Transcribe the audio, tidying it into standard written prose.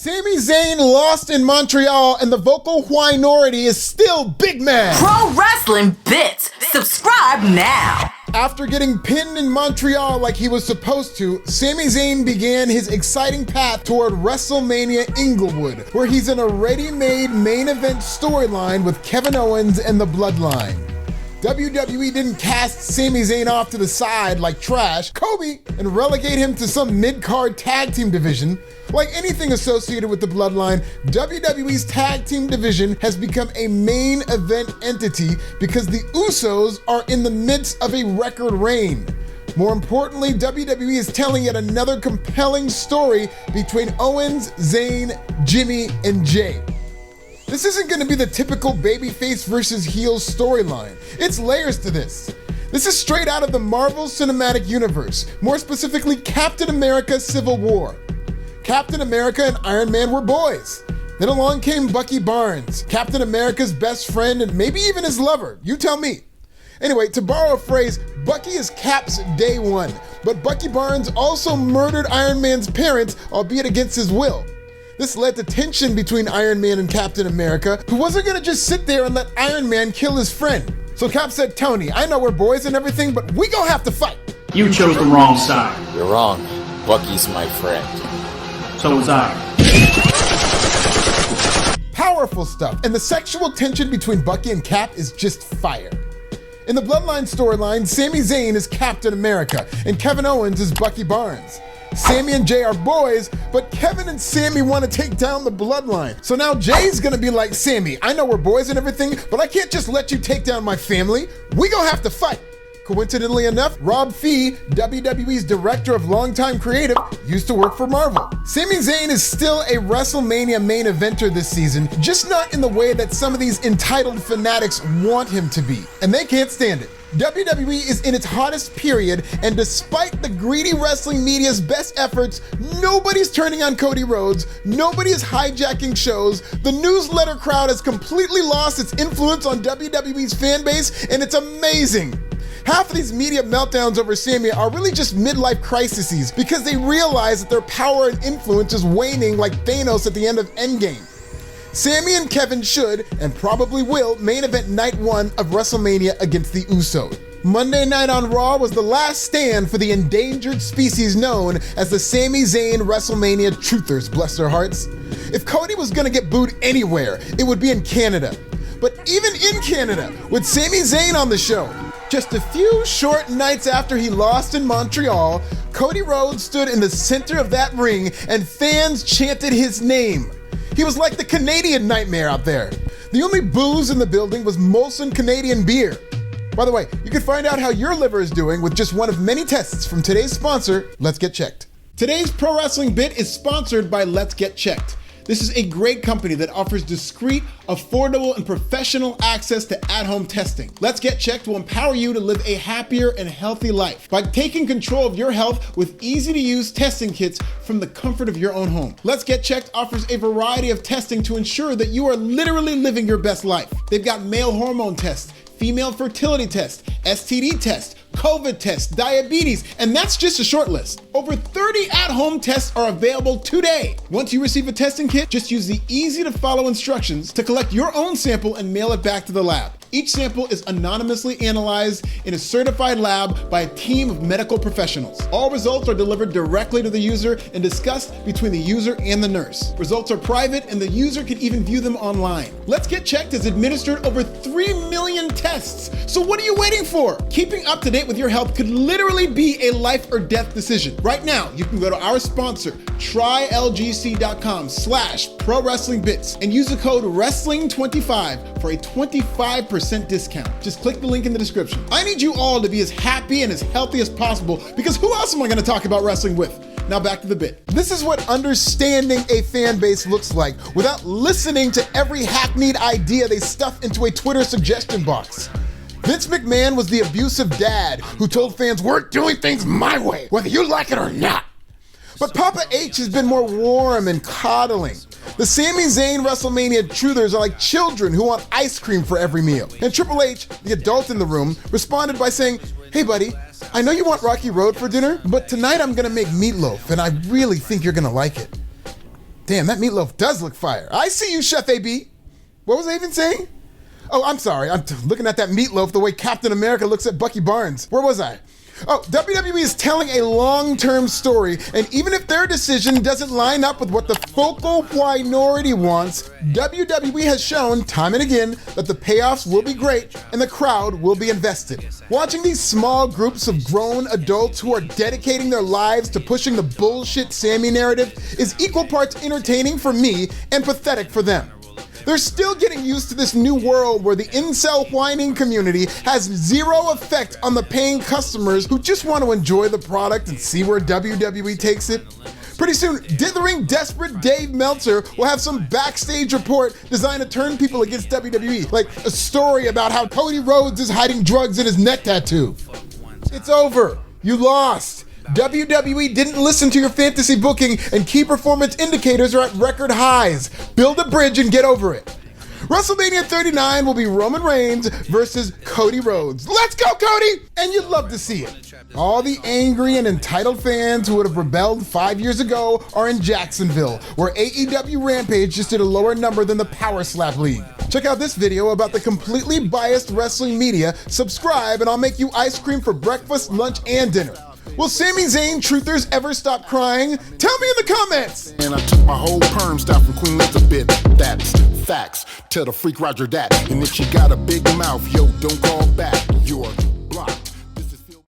Sami Zayn lost in Montreal and the vocal whine-ority is still big man. Pro Wrestling Bits. Subscribe now. After getting pinned in Montreal like he was supposed to, Sami Zayn began his exciting path toward WrestleMania Inglewood, where he's in a ready-made main event storyline with Kevin Owens and the Bloodline. WWE didn't cast Sami Zayn off to the side like trash, Cody, and relegate him to some mid-card tag team division. Like anything associated with the Bloodline, WWE's tag team division has become a main event entity because the Usos are in the midst of a record reign. More importantly, WWE is telling yet another compelling story between Owens, Zayn, Jimmy, and Jay. This isn't going to be the typical babyface versus heel storyline. It's layers to this. This is straight out of the Marvel Cinematic Universe, more specifically Captain America Civil War. Captain America and Iron Man were boys. Then along came Bucky Barnes, Captain America's best friend and maybe even his lover. You tell me. Anyway, to borrow a phrase, Bucky is Cap's day one, but Bucky Barnes also murdered Iron Man's parents, albeit against his will. This led to tension between Iron Man and Captain America, who wasn't gonna just sit there and let Iron Man kill his friend. So Cap said, Tony, I know we're boys and everything, but we gonna have to fight. You chose the wrong side. You're wrong. Bucky's my friend. So was I. Powerful stuff, and the sexual tension between Bucky and Cap is just fire. In the Bloodline storyline, Sami Zayn is Captain America, and Kevin Owens is Bucky Barnes. Sami and Jay are boys, but Kevin and Sami want to take down the Bloodline. So now Jay's gonna be like, Sami, I know we're boys and everything, but I can't just let you take down my family. We gonna have to fight. Coincidentally enough, Rob Fee, WWE's director of longtime creative, used to work for Marvel. Sami Zayn is still a WrestleMania main eventer this season, just not in the way that some of these entitled fanatics want him to be, and they can't stand it. WWE is in its hottest period, and despite the greedy wrestling media's best efforts, nobody's turning on Cody Rhodes, nobody is hijacking shows, the newsletter crowd has completely lost its influence on WWE's fan base, and it's amazing. Half of these media meltdowns over Sami are really just midlife crises because they realize that their power and influence is waning like Thanos at the end of Endgame. Sami and Kevin should, and probably will, main event night one of WrestleMania against the Usos. Monday night on Raw was the last stand for the endangered species known as the Sami Zayn WrestleMania Truthers, bless their hearts. If Cody was gonna get booed anywhere, it would be in Canada. But even in Canada, with Sami Zayn on the show, just a few short nights after he lost in Montreal, Cody Rhodes stood in the center of that ring and fans chanted his name. He was like the Canadian nightmare out there. The only booze in the building was Molson Canadian beer. By the way, you can find out how your liver is doing with just one of many tests from today's sponsor, Let's Get Checked. Today's pro wrestling bit is sponsored by Let's Get Checked. This is a great company that offers discreet, affordable, and professional access to at-home testing. Let's Get Checked will empower you to live a happier and healthy life by taking control of your health with easy-to-use testing kits from the comfort of your own home. Let's Get Checked offers a variety of testing to ensure that you are literally living your best life. They've got male hormone tests, female fertility test, STD test, COVID test, diabetes, and that's just a short list. Over 30 at-home tests are available today. Once you receive a testing kit, just use the easy-to-follow instructions to collect your own sample and mail it back to the lab. Each sample is anonymously analyzed in a certified lab by a team of medical professionals. All results are delivered directly to the user and discussed between the user and the nurse. Results are private and the user can even view them online. Let's Get Checked has administered over 3 million tests. So what are you waiting for? Keeping up to date with your health could literally be a life or death decision. Right now, you can go to our sponsor, trylgc.com/pro-wrestling-bits and use the code WRESTLING25 for a 25% discount. Just click the link in the description. I need you all to be as happy and as healthy as possible because who else am I going to talk about wrestling with? Now back to the bit. This is what understanding a fan base looks like without listening to every hackneyed idea they stuff into a Twitter suggestion box. Vince McMahon was the abusive dad who told fans we're doing things my way, whether you like it or not. But Papa H has been more warm and coddling. The Sami Zayn WrestleMania truthers are like children who want ice cream for every meal. And Triple H, the adult in the room, responded by saying, "Hey buddy, I know you want Rocky Road for dinner, but tonight I'm gonna make meatloaf and I really think you're gonna like it." Damn, that meatloaf does look fire. I see you, Chef AB. What was I even saying? Oh, I'm sorry. I'm looking at that meatloaf the way Captain America looks at Bucky Barnes. Where was I? Oh, WWE is telling a long-term story, and even if their decision doesn't line up with what the focal whine-ority wants, WWE has shown time and again that the payoffs will be great and the crowd will be invested. Watching these small groups of grown adults who are dedicating their lives to pushing the bullshit Sami narrative is equal parts entertaining for me and pathetic for them. They're still getting used to this new world where the incel whining community has zero effect on the paying customers who just want to enjoy the product and see where WWE takes it. Pretty soon, dithering, desperate Dave Meltzer will have some backstage report designed to turn people against WWE, like a story about how Cody Rhodes is hiding drugs in his neck tattoo. It's over. You lost. WWE didn't listen to your fantasy booking, and key performance indicators are at record highs. Build a bridge and get over it. WrestleMania 39 will be Roman Reigns versus Cody Rhodes. Let's go, Cody! And you'd love to see it. All the angry and entitled fans who would have rebelled 5 years ago are in Jacksonville, where AEW Rampage just did a lower number than the Power Slap League. Check out this video about the completely biased wrestling media. Subscribe and I'll make you ice cream for breakfast, lunch, and dinner. Will Sami Zayn truthers ever stop crying? Tell me in the comments! And I took my whole perm style from Queen Elizabeth. That's facts. Tell the freak Roger that. And if she got a big mouth, yo, don't call back. You're